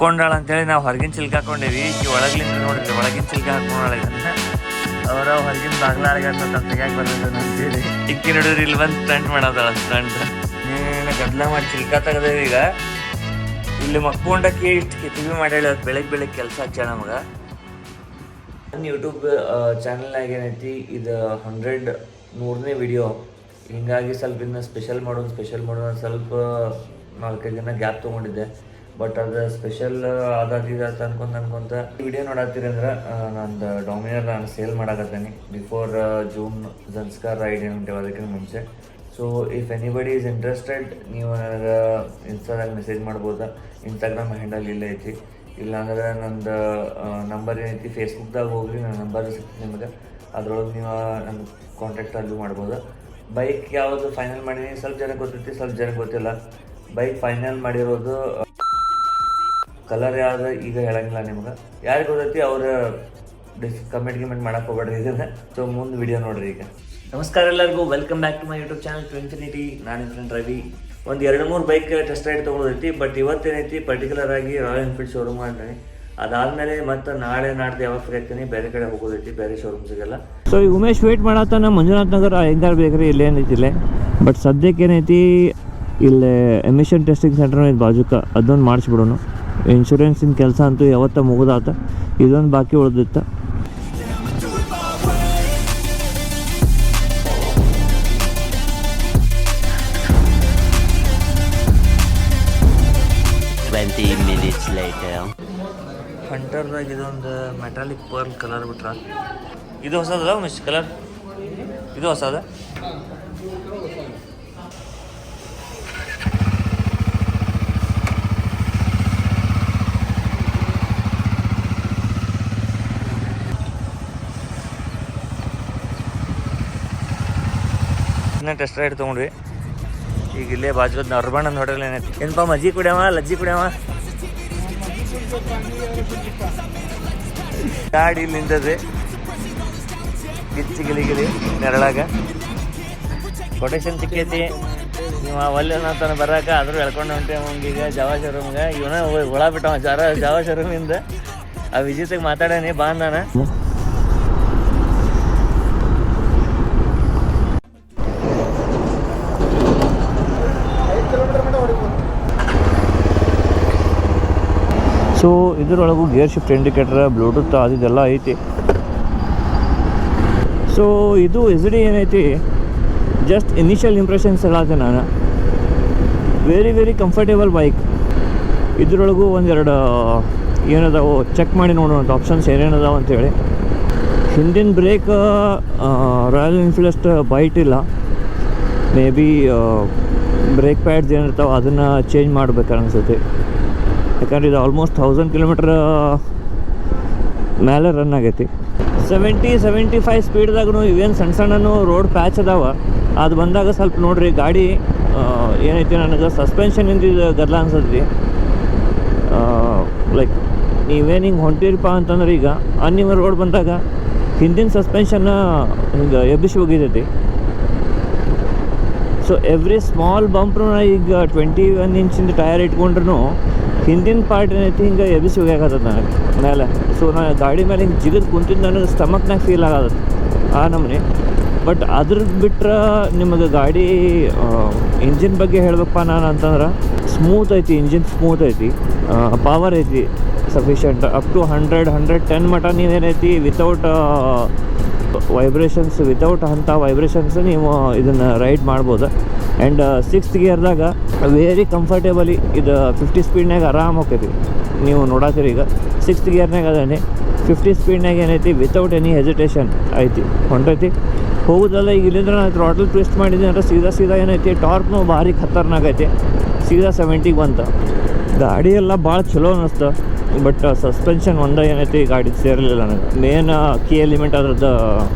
ಮಕ್ಕೊಂಡಾಳ ಅಂತೇಳಿ ನಾವು ಹೊರಗಿನ ಚಿಲ್ಕ ಹಾಕೊಂಡೇವಿ. ಈ ಒಳಗ್ಲಿಂದ ನೋಡಿದ್ರಿ ಒಳಗಿನ ಚಿಲ್ಕ ಹಾಕೊಂಡಾಳ ಅವರ ಹೊರಗಿನ ಬಾಗ್ಲಾಗ ಅಂತ ತೆಗಿಯಾಕೆ ಬಂದಿದ್ದ ಅಂತೇಳಿ ಇಕ್ಕಿ ನೋಡಿದ್ರಿ ಇಲ್ಲಿ ಬಂದು ಸ್ಟಂಟ್ ಮಾಡೋದಳ ಸ್ಟಂಟ್ ಗದ್ಲ ಮಾಡಿ ಚಿಲ್ಕ ತೆಗದೇವಿ. ಈಗ ಇಲ್ಲಿ ಮಕ್ಕೊಂಡಕ್ಕೆ ಇಷ್ಟು ಕಿತಿವಿ ಮಾಡ್ಯಾಳ ಬೆಳಗ್ಗೆ ಕೆಲಸ ಹಚ್ಚಾಳ ನಮಗೆ. ನನ್ನ ಯೂಟ್ಯೂಬ್ ಚಾನಲ್ನಾಗ ಏನೈತಿ ಇದು 100ನೇ ವಿಡಿಯೋ, ಹೀಗಾಗಿ ಸ್ವಲ್ಪ ಇನ್ನು ಸ್ಪೆಷಲ್ ಮಾಡೋದು ಸ್ವಲ್ಪ 4-5 ದಿನ ಗ್ಯಾಪ್ ತೊಗೊಂಡಿದ್ದೆ. ಬಟ್ ಅದು ಸ್ಪೆಷಲ್ ಅದಾಗಿದೆ ಅನ್ಕೊಂತ ವಿಡಿಯೋ ನೋಡತ್ತೀರಿ ಅಂದ್ರೆ ನಂದು ಡಾಮಿನರ್ ನಾನು ಸೇಲ್ ಮಾಡಾಕತ್ತೀನಿ ಬಿಫೋರ್ ಜೂನ್ ಜನ್ಸ್ಕಾರ್ ರೈಡ್ ಏನಂತೇವೆ ಅದಕ್ಕಿಂತ ಮುಂಚೆ. So if anybody is interested ನೀವು ನನಗೆ ಇನ್ಸ್ಟಾದಾಗ ಮೆಸೇಜ್ ಮಾಡ್ಬೋದಾ. ಇನ್ಸ್ಟಾಗ್ರಾಮ್ ಹ್ಯಾಂಡಲ್ ಇಲ್ಲೇ ಐತಿ, ಇಲ್ಲಾಂದ್ರೆ ನಂದು ನಂಬರ್ ಏನೈತಿ ಫೇಸ್ಬುಕ್ದಾಗ ಹೋಗ್ರಿ, ನನ್ನ ನಂಬರ್ ಸಿಗ್ತದೆ ನಿಮಗೆ. ಅದ್ರೊಳಗೆ ನೀವು ನನ್ನ ಕಾಂಟ್ಯಾಕ್ಟ್ ಅಲ್ಲೂ ಮಾಡ್ಬೋದು. ಬೈಕ್ ಯಾವುದು ಫೈನಲ್ ಮಾಡೀನಿ ಸ್ವಲ್ಪ ಜನಕ್ಕೆ ಗೊತ್ತೈತಿ, ಸ್ವಲ್ಪ ಜನಕ್ಕೆ ಗೊತ್ತಿಲ್ಲ. ಬೈಕ್ ಫೈನಲ್ ಮಾಡಿರೋದು ಕಲರ್ ಯಾವ್ದು ಈಗ ಹೇಳಂಗಿಲ್ಲ ನಿಮ್ಗೆ. ಯಾರಿಗೆ ಗೊತ್ತೈತಿ ಅವ್ರು ಕಮೆಂಟ್ ಮಾಡಕ್ಕೆ ಹೋಗ್ಬೇಡ್ರಿ ಇದನ್ನ. ಸೊ ಮುಂದೆ ವಿಡಿಯೋ ನೋಡ್ರಿ. ಈಗ ನಮಸ್ಕಾರ ಎಲ್ಲರಿಗೂ, welcome back to my YouTube channel Twinfinity. ನಾನು ಫ್ರೆಂಡ್ ರವಿ. ಒಂದು 2-3 ಬೈಕ್ ಟೆಸ್ಟ್ ರೈಡ್ ತೊಗೊಳೋದೈತಿ. ಬಟ್ ಇವತ್ತೇನೈತಿ ಪರ್ಟಿಕ್ಯುಲರ್ ಆಗಿ ರಾಯಲ್ ಎನ್ಫೀಲ್ಡ್ ಶೋರೂಮ್ ಮಾಡ್ತೀನಿ. ಅದಾದಮೇಲೆ ಮತ್ತು ನಾಡ್ದು ಯಾವಾಗ ಫ್ರೀ ಆಗ್ತೀನಿ ಬೇರೆ ಕಡೆ ಹೋಗೋದೈತಿ, ಬೇರೆ ಶೋರೂಮ್ಸಿಗೆಲ್ಲ. ಸೊ ಈ ಉಮೇಶ್ ವೇಟ್ ಮಾಡತ್ತಾನ ಮಂಜುನಾಥ್ ನಗರ ಹೆಂಗಾರು ಬೇಕ್ರಿ ಇಲ್ಲೇನೈತಿ ಇಲ್ಲೇ. ಬಟ್ ಸದ್ಯಕ್ಕೆ ಏನೈತಿ ಇಲ್ಲೇ ಎಮಿಷನ್ ಟೆಸ್ಟಿಂಗ್ ಸೆಂಟರ್ ಐತಿ ಬಾಜುಕ, ಅದೊಂದು ಮಾಡಿಸ್ಬಿಡೋನು. ಇನ್ಶೂರೆನ್ಸಿನ ಕೆಲಸ ಅಂತೂ ಯಾವತ್ತ ಮುಗಿದಾತ, ಇದೊಂದು ಬಾಕಿ ಉಳಿದಿತ್ತ. ಹಂಟರ್ದಾಗ ಇದೊಂದು ಮೆಟಾಲಿಕ್ ಪರ್ಲ್ ಕಲರ್ ಬಿಟ್ರ ಇದು ಹೊಸದಲ್ಲ ಮಿಸ್ ಕಲರ್, ಇದು ಹೊಸದ. ಟೆಸ್ಟ್ ರೈಡ್ ತೊಗೊಂಡ್ವಿ. ಈಗ ಇಲ್ಲೇ ಬಾಜು ಅರ್ಬನ್ ಅಂದ್ ಹೋಟೆಲ್ ಏನೈತಿ. ಏನಪ್ಪ ಮಜ್ಜಿ ಕುಡಿಯವ ಲಜ್ಜಿ ಕುಡಿಯವ ಗಾಡಿ ಇಲ್ಲಿ ನಿಂತದೆ ಗಿಲಿ ನೆರಳಾಗ. ಕೊಟೇಶನ್ ಸಿಕ್ಕೈತಿ, ನೀವು ಒಲ್ಲೆನ ಬರಾಕ ಆದ್ರೂ ಎಳ್ಕೊಂಡು ಹೊಂಟೆ ಈಗ ಜಾವ ಶೋರೂಮ್ಗೆ. ಇವನ ಒಳ ಬಿಟ್ಟವ ಜಾವ ಶೋರೂಮಿಂದ. ಆ ವಿಜಿತಾಗ ಮಾತಾಡೇನಿ ಬಾ ಅಂದಾನ. ಸೊ ಇದರೊಳಗೂ ಗೇರ್ ಶಿಫ್ಟ್ ಇಂಡಿಕೇಟರ್, ಬ್ಲೂಟೂತ್ ಅದೆಲ್ಲ ಐತಿ. ಸೊ ಇದು SUV ಏನೈತಿ, ಜಸ್ಟ್ ಇನಿಷಿಯಲ್ ಇಂಪ್ರೆಷನ್ಸ್ ಹೇಳತ್ತೆ ನಾನು. Very comfortable bike. ಇದರೊಳಗೂ ಒಂದೆರಡು ಏನದಾವು ಚೆಕ್ ಮಾಡಿ ನೋಡುವಂಥ ಆಪ್ಷನ್ಸ್ ಏನೇನದಾವ ಅಂತೇಳಿ. ಹಿಂದಿನ ಬ್ರೇಕ್ ರಾಯಲ್ ಎನ್ಫೀಲ್ಡ್ ಅಷ್ಟು ಬೈಟ್ ಇಲ್ಲ. ಮೇ ಬಿ ಬ್ರೇಕ್ ಪ್ಯಾಡ್ಸ್ ಏನಿರ್ತಾವೆ ಅದನ್ನು ಚೇಂಜ್ ಮಾಡ್ಬೇಕು ಅನಿಸುತ್ತೆ. ಯಾಕಂದ್ರೆ ಇದು ಆಲ್ಮೋಸ್ಟ್ 1000 ಕಿಲೋಮೀಟ್ರ್ ಮೇಲೆ ರನ್ ಆಗೈತಿ. 70-75 ಸ್ಪೀಡ್ದಾಗೂ ಇವೇನು ಸಣ್ಣ ರೋಡ್ ಪ್ಯಾಚ್ ಅದಾವ. ಅದು ಬಂದಾಗ ಸ್ವಲ್ಪ ನೋಡ್ರಿ ಗಾಡಿ ಏನೈತಿ, ನನಗೆ ಸಸ್ಪೆನ್ಷನಿಂದ ಇದು ಗದ್ಲ ಅನ್ಸತ್ರಿ. ಲೈಕ್ ನೀವೇನು ಹಿಂಗೆ ಹೊಂಟಿರಪ್ಪ ಅಂತಂದ್ರೆ ಈಗ ಅನ್ನಿವ ರೋಡ್ ಬಂದಾಗ ಹಿಂದಿನ ಸಸ್ಪೆನ್ಷನ್ನ ಹಿಂಗೆ ಎಬ್ಬಿಸಿ ಹೋಗಿದೈತಿ. ಸೊ ಎವ್ರಿ ಸ್ಮಾಲ್ ಬಂಪ್ರು ಈಗ 21 ಇಂಚಿಂದ ಟೈರ್ ಇಟ್ಕೊಂಡ್ರು ಹಿಂದಿನ ಪಾರ್ಟ್ ಏನೈತಿ ಹಿಂಗೆ ಎಬ್ಬಿಸಿ ಹೋಗ್ಯಾಕತ್ತದ ನನಗೆ ಮೇಲೆ. ಸೊ ನಾನು ಗಾಡಿ ಮೇಲೆ ಹಿಂಗೆ ಜಿಗಿದು ಕುಂತಿದ್ದು ನನಗೆ ಸ್ಟಮಕ್ನಾಗ ಫೀಲ್ ಆಗತ್ತೆ ಆ ನಮೂನೆ. ಬಟ್ ಅದ್ರದ್ದು ಬಿಟ್ರೆ ನಿಮಗೆ ಗಾಡಿ ಇಂಜಿನ್ ಬಗ್ಗೆ ಹೇಳ್ಬೇಕಪ್ಪ ನಾನು ಅಂತಂದ್ರೆ ಸ್ಮೂತ್ ಐತಿ, ಇಂಜಿನ್ ಸ್ಮೂತ್ ಐತಿ, ಪವರ್ ಐತಿ ಸಫಿಷಿಯೆಂಟ್. ಅಪ್ ಟು 100-110 ಮಟ ನೀವೇನೈತಿ ವಿತೌಟ್ ವೈಬ್ರೇಷನ್ಸ್, ವಿತೌಟ್ ಅಂಥ ವೈಬ್ರೇಷನ್ಸ್ ನೀವು ಇದನ್ನು ರೈಡ್ ಮಾಡ್ಬೋದು. ಆ್ಯಂಡ್ 6th ಗೇರ್ದಾಗ ವೆರಿ ಕಂಫರ್ಟೇಬಲಿ ಇದು 50 ಸ್ಪೀಡ್ನಾಗ ಆರಾಮ ಹೋಗ್ತೈತಿ. ನೀವು ನೋಡತ್ತೀರಿ ಈಗ 6th ಗೇರ್ನಾಗ ಅದೇ 50 ಸ್ಪೀಡ್ನಾಗ ಏನೈತಿ ವಿತೌಟ್ ಎನಿ ಹೆಸಿಟೇಷನ್ ಐತಿ ಹೊಂಟೈತಿ ಹೋಗುದಲ್ಲ. ಈಗ ಇಲ್ಲಿಂದ ನಾನು ಥ್ರಾಟಲ್ ಟ್ವಿಸ್ಟ್ ಮಾಡಿದ್ದೀನಿ ಅಂದರೆ ಸೀದಾ ಏನೈತಿ ಟಾರ್ಕ್ನು ಭಾರಿ ಖತರ್ನಾಗ ಐತಿ. ಸೀದಾ 70ಗೆ ಬಂತು. ಗಾಡಿ ಎಲ್ಲ ಭಾಳ ಚಲೋ ಅನ್ನಿಸ್ತು. ಬಟ್ ಸಸ್ಪೆನ್ಷನ್ ಏನೈತಿ ಗಾಡಿ ಸೇರಲಿಲ್ಲ ನನಗೆ. ಮೇನ್ ಕೀ ಎಲಿಮೆಂಟ್ ಅದ್ರದ್ದು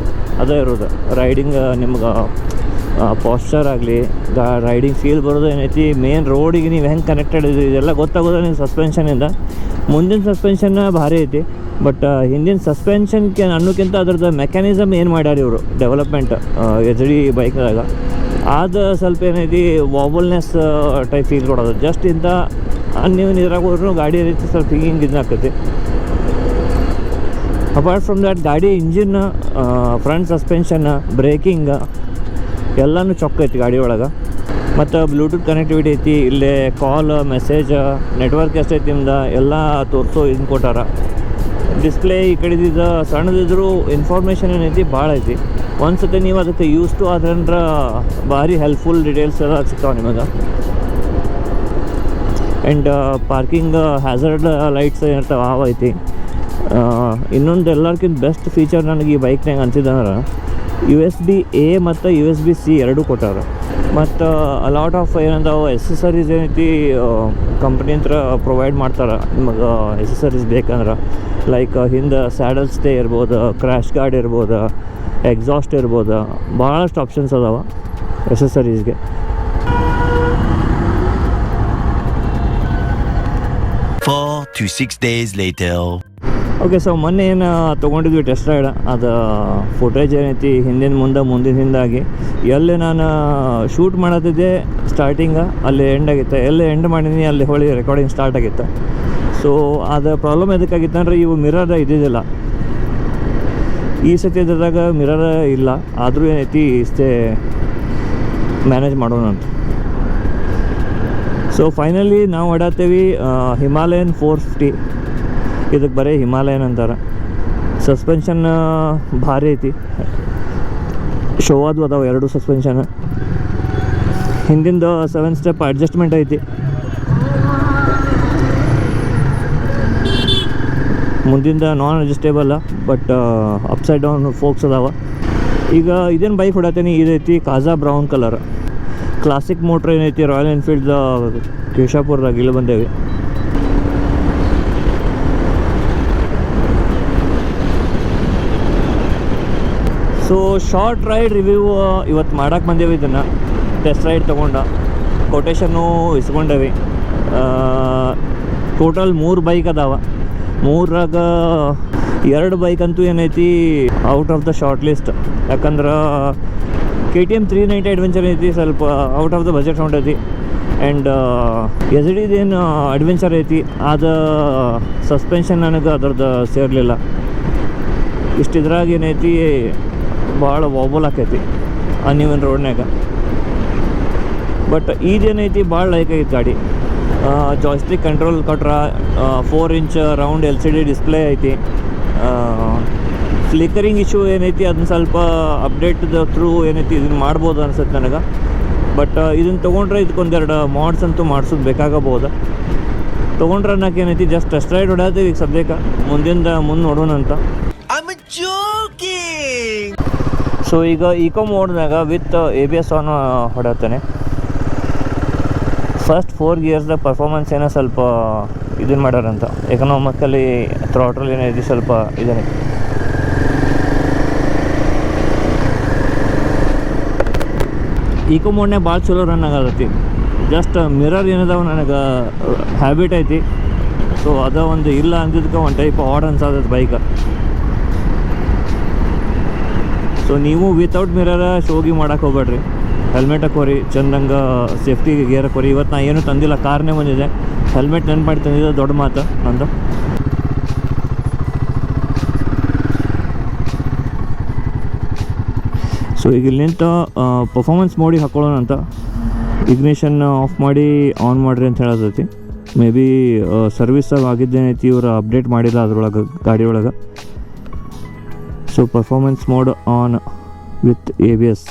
ಅದೇ ಇರೋದು. ರೈಡಿಂಗ್ ನಿಮ್ಗೆ ಪಾಸ್ಚರ್ ಆಗಲಿ ರೈಡಿಂಗ್ ಫೀಲ್ ಬರೋದು ಏನೈತಿ ಮೇನ್ ರೋಡಿಗೆ ನೀವು ಹೆಂಗೆ ಕನೆಕ್ಟೆಡ್ ಇದೆಲ್ಲ ಗೊತ್ತಾಗೋದು ನೀವು ಸಸ್ಪೆನ್ಷನಿಂದ. ಮುಂದಿನ ಸಸ್ಪೆನ್ಷನ್ ಭಾರಿ ಐತಿ. ಬಟ್ ಹಿಂದಿನ ಸಸ್ಪೆನ್ಷನ್ಗೆ ಅನ್ನೋಕ್ಕಿಂತ ಅದ್ರದ್ದು ಮೆಕ್ಯಾನಿಸಮ್ ಏನು ಮಾಡ್ಯಾರ ಇವರು ಡೆವಲಪ್ಮೆಂಟ್ SUV ಬೈಕ್ದಾಗ ಅದು ಸ್ವಲ್ಪ ಏನೈತಿ ವಾಬಲ್ನೆಸ್ ಟೈಪ್ ಫೀಲ್ ಕೊಡೋದು. ಜಸ್ಟ್ ಇಂಥ ನೀವು ಇದ್ರಾಗ ಹೋದ್ರೂ ಗಾಡಿ ರೀತಿ ಸ್ವಲ್ಪ ಹಿಂಗೆ ಇದಾಕತಿ. ಅಪಾರ್ಟ್ ಫ್ರಮ್ ದ್ಯಾಟ್ ಗಾಡಿ ಇಂಜಿನ್, ಫ್ರಂಟ್ ಸಸ್ಪೆನ್ಷನ್, ಬ್ರೇಕಿಂಗ್ ಎಲ್ಲನೂ ಚೊಕ್ಕ ಐತಿ ಗಾಡಿ ಒಳಗೆ. ಮತ್ತು ಬ್ಲೂಟೂತ್ ಕನೆಕ್ಟಿವಿಟಿ ಐತಿ. ಇಲ್ಲೇ ಕಾಲ್, ಮೆಸೇಜ್, ನೆಟ್ವರ್ಕ್ ಎಷ್ಟೈತಿ ನಿಮ್ದು ಎಲ್ಲ ತೋರಿಸೋ ಇದನ್ನ ಕೊಟ್ಟಾರ. ಡಿಸ್ಪ್ಲೇ ಈ ಕಡೆದಿದ್ದು ಸಣ್ಣದಿದ್ರು ಇನ್ಫಾರ್ಮೇಷನ್ ಏನೈತಿ ಭಾಳ ಐತಿ. ಒಂದು ಸತಿ ನೀವು ಅದಕ್ಕೆ ಯೂಸ್ ಟು ಆದ್ರೆ ಭಾರಿ ಹೆಲ್ಪ್ಫುಲ್ ಡೀಟೇಲ್ಸ್ ಎಲ್ಲ ಸಿಗ್ತಾವೆ ನಿಮಗೆ. ಆ್ಯಂಡ್ ಪಾರ್ಕಿಂಗ್ ಹ್ಯಾಸರ್ಡ್ ಲೈಟ್ಸ್ ಏನಿರ್ತಾವೆ ಅವು ಐತಿ. ಇನ್ನೊಂದು ಎಲ್ಲರ್ಕಿಂತ ಬೆಸ್ಟ್ ಫೀಚರ್ ನನಗೆ ಈ ಬೈಕ್ನಾಗ ಅನ್ಸಿದಂದ್ರೆ USB-A ಮತ್ತು USB-C ಎರಡೂ ಕೊಟ್ಟಾರ. ಮತ್ತು ಲಾಟ್ ಆಫ್ ಏನಂದಾವು ಎಸೆಸರೀಸ್ ಏನೈತಿ ಕಂಪ್ನಿ ಹತ್ರ ಪ್ರೊವೈಡ್ ಮಾಡ್ತಾರೆ ನಿಮಗೆ. ಎಸೆಸರೀಸ್ ಬೇಕಂದ್ರೆ ಲೈಕ್ ಹಿಂದೆ ಸ್ಯಾಡಲ್ ಸ್ಟೇ ಇರ್ಬೋದು, ಕ್ರ್ಯಾಶ್ ಗಾರ್ಡ್ ಇರ್ಬೋದು, ಎಕ್ಸಾಸ್ಟ್ ಇರ್ಬೋದು, ಭಾಳಷ್ಟು ಆಪ್ಷನ್ಸ್ ಅದಾವೆ ಎಸೆಸರೀಸ್ಗೆ. 4 to 6 days later. Okay, so ಮೊನ್ನೆ ಏನು ತೊಗೊಂಡಿದ್ವಿ ಟೆಸ್ಟ್ ರೈಡ್, ಅದು ಫುಟೇಜ್ ಏನೈತಿ ಹಿಂದಿನ ಹಿಂದಾಗಿ ಎಲ್ಲಿ ನಾನು ಶೂಟ್ ಮಾಡತ್ತಿದ್ದೆ ಸ್ಟಾರ್ಟಿಂಗ ಅಲ್ಲಿ ಎಂಡ್ ಆಗಿತ್ತು, ಎಲ್ಲಿ ಎಂಡ್ ಮಾಡಿದ್ದೀನಿ ಅಲ್ಲಿ ಹೊಳಿ ರೆಕಾರ್ಡಿಂಗ್ ಸ್ಟಾರ್ಟ್ ಆಗಿತ್ತು. ಸೊ ಅದು ಪ್ರಾಬ್ಲಮ್ ಎದಕ್ಕಾಗಿತ್ತು ಅಂದರೆ ಇವು ಮಿರರ್ ಇದ್ದಿದ್ದಿಲ್ಲ. ಈ ಸತಿ ಇದ್ದಾಗ ಮಿರರ್ ಇಲ್ಲ, ಆದರೂ ಏನೈತಿ ಇಷ್ಟೇ ಮ್ಯಾನೇಜ್ ಮಾಡೋಣ ಅಂತ. ಸೊ ಫೈನಲಿ ನಾವು ಹೊಡಾತೀವಿ ಹಿಮಾಲಯನ್ 450. ಇದಕ್ಕೆ ಬರೀ ಹಿಮಾಲಯನ್ ಅಂತಾರೆ. ಸಸ್ಪೆನ್ಷನ್ ಭಾರಿ ಐತಿ, ಶೋವಾದು ಅದಾವೆ ಎರಡು ಸಸ್ಪೆನ್ಷನ್. ಹಿಂದಿಂದ 7 ಸ್ಟೆಪ್ ಅಡ್ಜಸ್ಟ್ಮೆಂಟ್ ಐತಿ, ಮುಂದಿಂದ non adjustable but upside down forks ಅದಾವೆ. ಈಗ ಇದೇನು ಬೈಕ್ ಹೊಡಾತೀನಿ, ಇದೈತಿ ಕಾಜಾ ಬ್ರೌನ್ ಕಲರ್ ಕ್ಲಾಸಿಕ್ ಮೋಟ್ರ್ ಏನೈತಿ ರಾಯಲ್ ಎನ್ಫೀಲ್ಡ್ ಕೇಶಾಪುರದಾಗ ಇಲ್ಲಿ ಬಂದೇವಿ. ಸೊ ಶಾರ್ಟ್ ರೈಡ್ ರಿವ್ಯೂ ಇವತ್ತು ಮಾಡೋಕ್ಕೆ ಬಂದೇವಿ. ಇದನ್ನು ಟೆಸ್ಟ್ ರೈಡ್ ತೊಗೊಂಡು ಕೊಟೇಶನ್ನು ಇಸ್ಕೊಂಡೇವಿ. ಟೋಟಲ್ 3 ಬೈಕ್ ಅದಾವೆ. 3ರಾಗ 2 ಬೈಕ್ ಅಂತೂ ಏನೈತಿ out of the short list. ಯಾಕಂದ್ರೆ KTM 390 ಅಡ್ವೆಂಚರ್ ಐತಿ, ಸ್ವಲ್ಪ ಔಟ್ ಆಫ್ ದ ಬಜೆಟ್ ಹೊಂಟೈತಿ. ಆ್ಯಂಡ್ SDದೇನು ಅಡ್ವೆಂಚರ್ ಐತಿ, ಅದು ಸಸ್ಪೆನ್ಷನ್ ನನಗೆ ಅದ್ರದ್ದು ಸೇರಲಿಲ್ಲ. ಇಷ್ಟಿದ್ರಾಗ ಏನೈತಿ ಭಾಳ ವಾಬಲ್ ಆಕೈತಿ ಅನ್ಇವನ್ ರೋಡ್ನಾಗ. ಬಟ್ ಇದೇನೈತಿ ಭಾಳ ಲೈಕ್ ಆಗೈತಿ ಗಾಡಿ. ಜಾಯ್ಸ್ಟಿಕ್ ಕಂಟ್ರೋಲ್ ಕೊಟ್ರ, 4 ಇಂಚ್ ರೌಂಡ್ LCD ಡಿಸ್ಪ್ಲೇ ಐತಿ. ಫ್ಲಿಕರಿಂಗ್ ಇಶ್ಯೂ ಏನೈತಿ ಅದನ್ನ ಸ್ವಲ್ಪ ಅಪ್ಡೇಟ್ದ ಥ್ರೂ ಏನೈತಿ ಇದನ್ನು ಮಾಡ್ಬೋದು ಅನ್ಸುತ್ತೆ ನನಗೆ. ಬಟ್ ಇದನ್ನು ತೊಗೊಂಡ್ರೆ ಇದಕ್ಕೊಂದೆರಡು ಮಾಡ್ಸ್ ಅಂತೂ ಮಾಡಿಸೋದು ಬೇಕಾಗಬಹುದು. ತೊಗೊಂಡ್ರೆ ಅನ್ನೋಕೆ ಏನೈತಿ ಜಸ್ಟ್ ಟೆಸ್ಟ್ ರೈಡ್ ಹೊಡ್ಯಾತೀವಿ ಈಗ ಸದ್ಯಕ್ಕೆ, ಮುಂದೆ ನೋಡೋಣ ಅಂತ. ಸೊ ಈಗ ಈಕೋ ಮೋಡ್ನಾಗ ವಿತ್ ABS ಆನ್ ಹೊಡತ್ತೇನೆ. ಫಸ್ಟ್ 4 ಗೇರ್ಸ್ದ ಪರ್ಫಾರ್ಮೆನ್ಸ್ ಏನೋ ಸ್ವಲ್ಪ ಇದನ್ನು ಮಾಡ್ಯಾರಂತ. ಎಕನಾಮಿಕಲಿ ಥ್ರಾಟಲ್ ಏನೈತಿ ಸ್ವಲ್ಪ ಇದೇನೆ. ಈಕೋ ಮೋಡ್ನಾಗ ಭಾಳ ಚಲೋ ರನ್ ಆಗತೈತಿ. ಜಸ್ಟ್ ಮಿರರ್ ಏನದಾವ ನನಗೆ ಹ್ಯಾಬಿಟ್ ಐತಿ. ಸೊ ಅದ ಒಂದು ಇಲ್ಲ ಅಂದಿದ್ದಕ್ಕೆ ಒಂದು ಟೈಪ್ ಆಡ್ ಅನ್ಸತೈತಿ ಬೈಕ್. ಸೊ ನೀವು ವಿತೌಟ್ ಮಿರರ್ ಶೋಗಿ ಮಾಡೋಕೆ ಹೋಗ್ಬೇಡ್ರಿ. ಹೆಲ್ಮೆಟ್ ಹಾಕೋರಿ, ಚಂದಂಗೆ ಸೇಫ್ಟಿ ಗೇರ್ ಹಾಕೋರಿ. ಇವತ್ತು ನಾ ಏನೂ ತಂದಿಲ್ಲ, ಕಾರ್ನೇ ಬಂದಿದೆ. ಹೆಲ್ಮೆಟ್ ನೆನ್ಪು ಮಾಡಿ ತಂದಿದ್ದೆ, ದೊಡ್ಡ ಮಾತು ನಂದು. ಸೊ ಈಗ ಇಲ್ಲಿ ನಿಂತು ಪರ್ಫಾರ್ಮೆನ್ಸ್ ಮೋಡಿಗೆ ಹಾಕೊಳ್ಳೋಣ ಅಂತ. ಇಗ್ನಿಷನ್ ಆಫ್ ಮಾಡಿ ಆನ್ ಮಾಡಿರಿ ಅಂತ ಹೇಳತೈತಿ. ಮೇ ಬಿ ಸರ್ವಿಸಾಗಿ ಆಗಿದ್ದೇನೈತಿ, ಇವರು ಅಪ್ಡೇಟ್ ಮಾಡಿಲ್ಲ ಅದ್ರೊಳಗೆ ಗಾಡಿ ಒಳಗೆ. So performance mode on with ABS.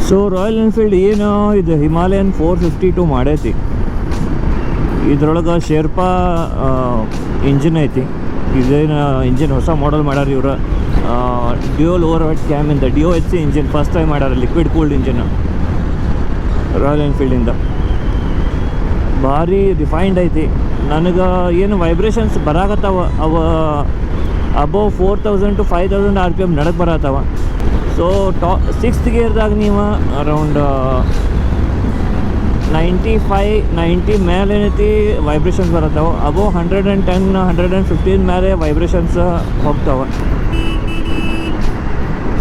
So royal Enfield ಏನು ಇದು ಹಿಮಾಲಯನ್ 452 ಮಾಡೈತಿ. ಇದ್ರೊಳಗೆ ಶೇರ್ಪಾ ಇಂಜಿನ್ ಐತಿ. ಇದೇನು ಇಂಜಿನ್ ಹೊಸ ಮಾಡಲ್ ಮಾಡ್ಯಾರ ಇವರು. ಡ್ಯೂಯಲ್ ಓವರ್ ಹೆಡ್ ಕ್ಯಾಮಿಂದ DOHC ಇಂಜಿನ್ ಫಸ್ಟ್ ಟೈಮ್ ಮಾಡ್ಯಾರ, ಲಿಕ್ವಿಡ್ ಕೂಲ್ಡ್ ಇಂಜಿನ್ ರಾಯಲ್ ಎನ್ಫೀಲ್ಡಿಂದ. ಭಾರಿ ರಿಫೈನ್ಡ್ ಐತಿ. ನನಗೆ ಏನು ವೈಬ್ರೇಷನ್ಸ್ ಬರಾಕತ್ತಾವ ಅವ ಅಬೌವ್ 4000 to 5000 RPM ನಡಕ್ಕೆ ಬರತ್ತವ. ಸೊ ಸಿಕ್ಸ್ತ್ ಗೇರ್ದಾಗ ನೀವು ಅರೌಂಡ್ 95-90 ಮೇಲೆ ಏನೈತಿ ವೈಬ್ರೇಷನ್ಸ್ ಬರತ್ತವ. ಅಬೌವ್ 110-115 ಮೇಲೆ ವೈಬ್ರೇಷನ್ಸ್ ಹೋಗ್ತಾವ.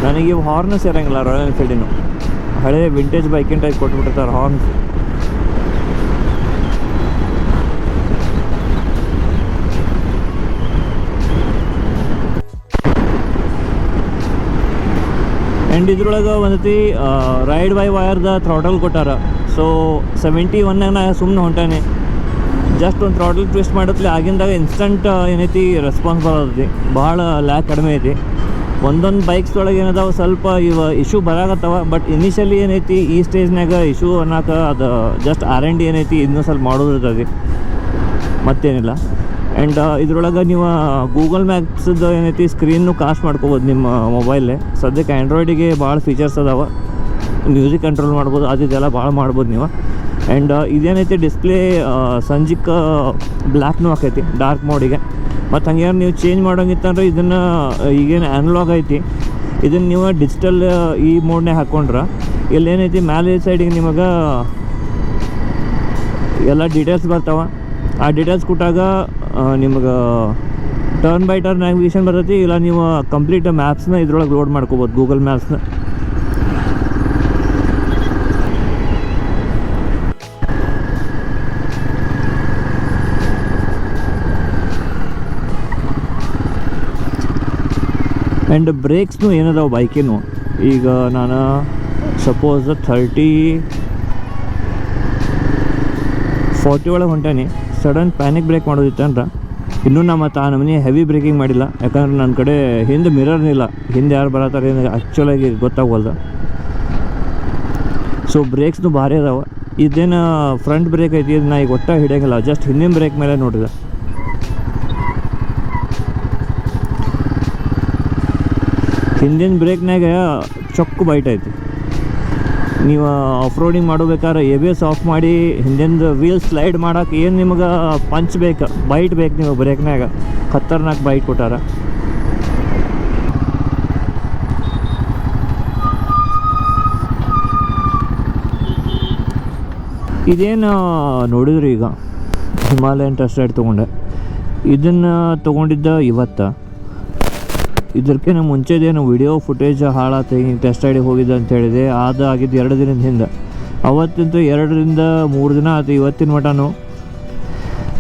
ನನಗೆ ಇವು ಹಾರ್ನಸ್ ಇರೋಂಗಿಲ್ಲ ರಾಯಲ್ ಎನ್ಫೀಲ್ಡಿನು. ಹಳೆ ವಿಂಟೇಜ್ ಬೈಕಿನ ಟೈಪ್ ಕೊಟ್ಬಿಟ್ಟಿರ್ತಾರೆ ಹಾರ್ನ್ಸ್. ಆ್ಯಂಡ್ ಇದ್ರೊಳಗೆ ಒಂದತಿ ರೈಡ್ ಬೈ ವಯರ್ದ ಥ್ರಾಟಲ್ ಕೊಟ್ಟಾರ. ಸೊ 71 ನಾ ಸುಮ್ಮನೆ ಹೊಂಟಾನೆ. ಜಸ್ಟ್ ಒಂದು ಥ್ರಾಟಲ್ ಟ್ವಿಸ್ಟ್ ಮಾಡತ್ಲೆ ಆಗಿಂದಾಗ ಇನ್ಸ್ಟಂಟ್ ಏನೈತಿ ರೆಸ್ಪಾನ್ಸ್ ಬರೋದೈತಿ. ಭಾಳ ಲ್ಯಾಕ್ ಕಡಿಮೆ ಐತಿ. ಒಂದೊಂದು ಬೈಕ್ಸ್ ಒಳಗೆ ಏನದಾವ ಸ್ವಲ್ಪ ಇಶ್ಯೂ ಬರಾಕತ್ತವ. ಬಟ್ ಇನಿಷಿಯಲಿ ಏನೈತಿ ಈ ಸ್ಟೇಜ್ನಾಗ ಇಶ್ಯೂ ಅನ್ನೋಕ ಅದು ಜಸ್ಟ್ R&D ಏನೈತಿ ಇನ್ನೂ ಸ್ವಲ್ಪ ಮಾಡೋದಿರ್ತದೆ, ಮತ್ತೇನಿಲ್ಲ. ಆ್ಯಂಡ್ ಇದ್ರೊಳಗೆ ನೀವು ಗೂಗಲ್ ಮ್ಯಾಪ್ಸ್ದು ಏನೈತಿ ಸ್ಕ್ರೀನ್ನು ಕಾಸ್ಟ್ ಮಾಡ್ಕೋಬೋದು ನಿಮ್ಮ ಮೊಬೈಲೇ. ಸದ್ಯಕ್ಕೆ ಆ್ಯಂಡ್ರಾಯ್ಡಿಗೆ ಭಾಳ ಫೀಚರ್ಸ್ ಅದಾವೆ. ಮ್ಯೂಸಿಕ್ ಕಂಟ್ರೋಲ್ ಮಾಡ್ಬೋದು, ಅದೆಲ್ಲ ಭಾಳ ಮಾಡ್ಬೋದು ನೀವು. ಆ್ಯಂಡ್ ಇದೇನೈತಿ ಡಿಸ್ಪ್ಲೇ ಸಂಜಿಕ್ಕೆ ಬ್ಲ್ಯಾಕ್ನೂ ಹಾಕೈತಿ ಡಾರ್ಕ್ ಮೋಡಿಗೆ. ಮತ್ತು ಹಂಗೇನು ನೀವು ಚೇಂಜ್ ಮಾಡೋಂಗಿತ್ತಂದ್ರೆ ಇದನ್ನು ಈಗೇನು ಆ್ಯನಲಾಗ್ ಐತಿ ಇದನ್ನು ನೀವು ಡಿಜಿಟಲ್ ಈ ಮೋಡ್ನೇ ಹಾಕ್ಕೊಂಡ್ರೆ ಇಲ್ಲೇನೈತಿ ಮ್ಯಾಲೆ ಸೈಡಿಗೆ ನಿಮಗೆ ಎಲ್ಲ ಡೀಟೇಲ್ಸ್ ಬರ್ತಾವೆ. ಆ ಡೀಟೇಲ್ಸ್ ಕೊಟ್ಟಾಗ ನಿಮ್ಗೆ ಟರ್ನ್ ಬೈ ಟರ್ನ್ ನ್ಯಾವಿಗೇಷನ್ ಬರ್ತೈತಿ. ಇಲ್ಲ ನೀವು ಕಂಪ್ಲೀಟ್ ಮ್ಯಾಪ್ಸ್ನ ಇದ್ರೊಳಗೆ ಲೋಡ್ ಮಾಡ್ಕೋಬೋದು, ಗೂಗಲ್ ಮ್ಯಾಪ್ಸ್ನ. ಆ್ಯಂಡ್ ಬ್ರೇಕ್ಸ್ನು ಏನದಾವ ಬೈಕಿನು. ಈಗ ನಾನು ಸಪೋಸ್ 30-40 ಒಳಗೆ ಹೊಂಟೇನಿ. ಸಡನ್ ಪ್ಯಾನಿಕ್ ಬ್ರೇಕ್ ಮಾಡೋದಿತ್ತಂದ್ರೆ ಇನ್ನೂ ನಾ ಮತ್ತು ಆ ನಮೂನಿ ಹೆವಿ ಬ್ರೇಕಿಂಗ್ ಮಾಡಿಲ್ಲ. ಯಾಕಂದ್ರೆ ನನ್ನ ಕಡೆ ಹಿಂದೆ ಮಿರರ್ನಿಲ್ಲ, ಹಿಂದೆ ಯಾರು ಬರತ್ತಾರೆ ಏನು ಆ್ಯಕ್ಚುಲಾಗಿ ಗೊತ್ತಾಗವಲ್ದು. ಸೊ ಬ್ರೇಕ್ಸ್ನು ಭಾರಿ ಅದಾವೆ. ಇದೇನು ಫ್ರಂಟ್ ಬ್ರೇಕ್ ಐತಿ, ಇದು ನಾ ಈಗ ಒಟ್ಟ ಹಿಡಿಯೋಂಗಿಲ್ಲ, ಜಸ್ಟ್ ಹಿಂದಿನ ಬ್ರೇಕ್ ಮೇಲೆ ನೋಡಿದೆ. ಹಿಂದಿನ ಬ್ರೇಕ್ನಾಗ ಚೊಕ್ಕು ಬೈಟ್ ಐತಿ. ನೀವು ಆಫ್ ರೋಡಿಂಗ್ ಮಾಡಬೇಕಾದ್ರೆ ABS ಆಫ್ ಮಾಡಿ ಹಿಂದಿಂದ ವೀಲ್ ಸ್ಲೈಡ್ ಮಾಡೋಕೆ ಏನು ನಿಮಗೆ ಪಂಚ್ ಬೇಕು, ಬೈಟ್ ಬೇಕು ನೀವು ಬ್ರೇಕ್ನಾಗ. ಖತರ್ನಾಕ್ ಬೈಟ್ ಕೊಟ್ಟಾರ. ಇದೇನು ನೋಡಿದ್ರಿ ಈಗ ಹಿಮಾಲಯನ್ ಟೆಸ್ಟ್ ರೈಡ್ ತೊಗೊಂಡೆ. ಇದನ್ನು ತೊಗೊಂಡಿದ್ದ ಇವತ್ತು. ಇದಕ್ಕಿಂತ ಮುಂಚೆದೇನು ವಿಡಿಯೋ ಫುಟೇಜ್ ಹಾಳಾತು, ಹಿಂಗೆ ಟೆಸ್ಟ್ ರೈಡಿಗೆ ಹೋಗಿದ್ದೆ ಅಂತ ಹೇಳಿದೆ. ಅದು ಆಗಿದ್ದು 2 ದಿನದ ಹಿಂದೆ. ಅವತ್ತಂತೂ 2-3 ದಿನ ಆಯ್ತು. ಇವತ್ತಿನ ಮಟನು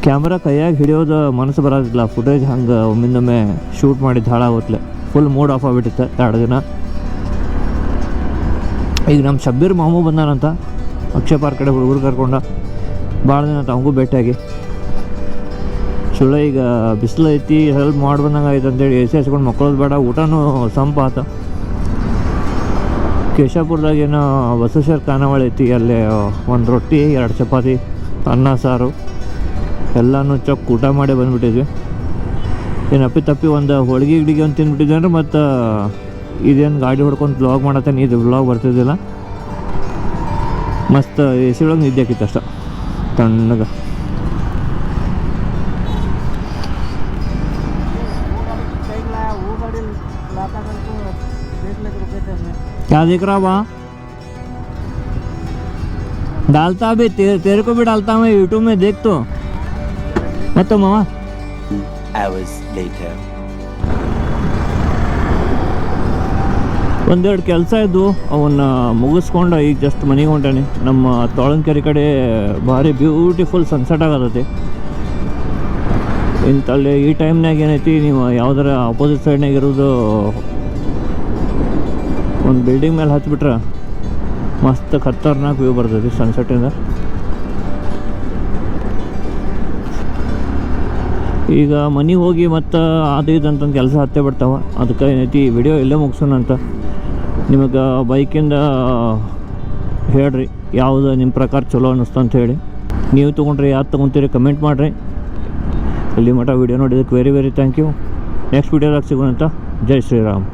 ಕ್ಯಾಮ್ರಾ ಕೈಯಾಗಿ ಹಿಡಿಯೋದು ಮನಸ್ಸು ಬರೋದಿಲ್ಲ. ಫುಟೇಜ್ ಹಂಗೆ ಒಮ್ಮಿಂದೊಮ್ಮೆ ಶೂಟ್ ಮಾಡಿದ್ದು ಹಾಳಾಗೋತ್ಲೆ. ಫುಲ್ ಮೂಡ್ ಆಫ್ ಆಗಿಬಿಟ್ಟಿತ್ತು 2 ದಿನ. ಈಗ ನಮ್ಮ ಶಬ್ಬೀರ್ ಮಾಮೂ ಬಂದಾನಂತ, ಅಕ್ಷಯ ಪಾರ್ಕ್ ಕಡೆ ಹುಡುಗರು ಕರ್ಕೊಂಡ. ಭಾಳ ದಿನ ಅಂತ ಅವಂಗೂ ಭೇಟಿಯಾಗಿ. ಸುಳ್ಳ ಈಗ ಬಿಸಿಲು ಐತಿ, ಹೆಲ್ಪ್ ಮಾಡಿ ಬಂದಂಗೆ ಆಯ್ತು ಅಂತೇಳಿ AC ಹಚ್ಕೊಂಡು ಮಕ್ಕಳೋದು ಬೇಡ. ಊಟನೂ ಸಂಪಾತ. ಕೇಶಾಪುರದಾಗ ಏನೋ ಬಸವೇಶ್ವರ ಖಾನಾವಳಿ ಐತಿ, ಅಲ್ಲೇ 1 ರೊಟ್ಟಿ 2 ಚಪಾತಿ ಅನ್ನ ಸಾರು ಎಲ್ಲನೂ ಚೊಕ್ ಊಟ ಮಾಡಿ ಬಂದುಬಿಟ್ಟಿದ್ವಿ. ಏನು ಅಪ್ಪಿ ಒಂದು ಹೋಳಿಗೆ ಗಿಡಿಗೆ ಒಂದು ತಿಂದ್ಬಿಟ್ಟಿದ್ವಿ ಅಂದ್ರೆ ಮತ್ತು ಇದೇನು ಗಾಡಿ ಹೊಡ್ಕೊಂಡು ವ್ಲಾಗ್ ಮಾಡತ್ತೇನೆ, ಇದು ವ್ಲಾಗ್ ಬರ್ತಿದ್ದಿಲ್ಲ. ಮಸ್ತ್ AC ಒಳಗೆ ನಿದ್ದೆ ಆಕಿತ್ತು ಅಷ್ಟ ತಣ್ಣಗೆ. क्या देख रहा वहाँ? डालता भी तेरे को भी डालता हूँ यूट्यूब में, देख तो मत तो मामा. Hours later. ಒಂದೆರಡು ಕೆಲಸ ಇದ್ದು ಅವನ್ನ ಮುಗಿಸ್ಕೊಂಡು ಈಗ ಜಸ್ಟ್ ಮನೆಗೆ ಹೊಂಟಾನೆ. ನಮ್ಮ ತೋಳನಕೆರೆ ಕಡೆ ಭಾರಿ ಬ್ಯೂಟಿಫುಲ್ ಸನ್ಸೆಟ್ ಆಗತೈತಿ. ಇಂತಲ್ಲಿ ಈ ಟೈಮ್ನಾಗ ಏನೈತಿ, ನೀವು ಯಾವ್ದಾರ ಆಪೋಸಿಟ್ ಸೈಡ್ನಾಗ ಇರೋದು ಒಂದು ಬಿಲ್ಡಿಂಗ್ ಮೇಲೆ ಹಚ್ಬಿಟ್ರೆ ಮಸ್ತ್ ಖತರ್ನಾಕ್ ವ್ಯೂ ಬರ್ತೈತಿ ಸನ್ಸೆಟ್ಟಿಂದ. ಈಗ ಮನೆಗೆ ಹೋಗಿ ಮತ್ತು ಅದು ಇದಂತಂದು ಕೆಲಸ ಹತ್ತೇ ಬಿಡ್ತಾವೆ. ಅದಕ್ಕೆ ಏನೈತಿ ವಿಡಿಯೋ ಇಲ್ಲೇ ಮುಗಿಸೋಣ ಅಂತ. ನಿಮಗೆ ಬೈಕಿಂದ ಹೇಳ್ರಿ ಯಾವುದು ನಿಮ್ಮ ಪ್ರಕಾರ ಚಲೋ ಅನ್ನಿಸ್ತು ಅಂತ ಹೇಳಿ. ನೀವು ತೊಗೊಂಡ್ರಿ ಯಾವ್ದು ತೊಗೊತೀರಿ ಕಮೆಂಟ್ ಮಾಡಿರಿ. ಅಲ್ಲಿ ಮಟ್ಟ ವಿಡಿಯೋ ನೋಡಿದ್ದಕ್ಕೆ ವೆರಿ ಥ್ಯಾಂಕ್ ಯು. ನೆಕ್ಸ್ಟ್ ವಿಡಿಯೋದಾಗ ಸಿಗೋಣ ಅಂತ. ಜೈ ಶ್ರೀರಾಮ್.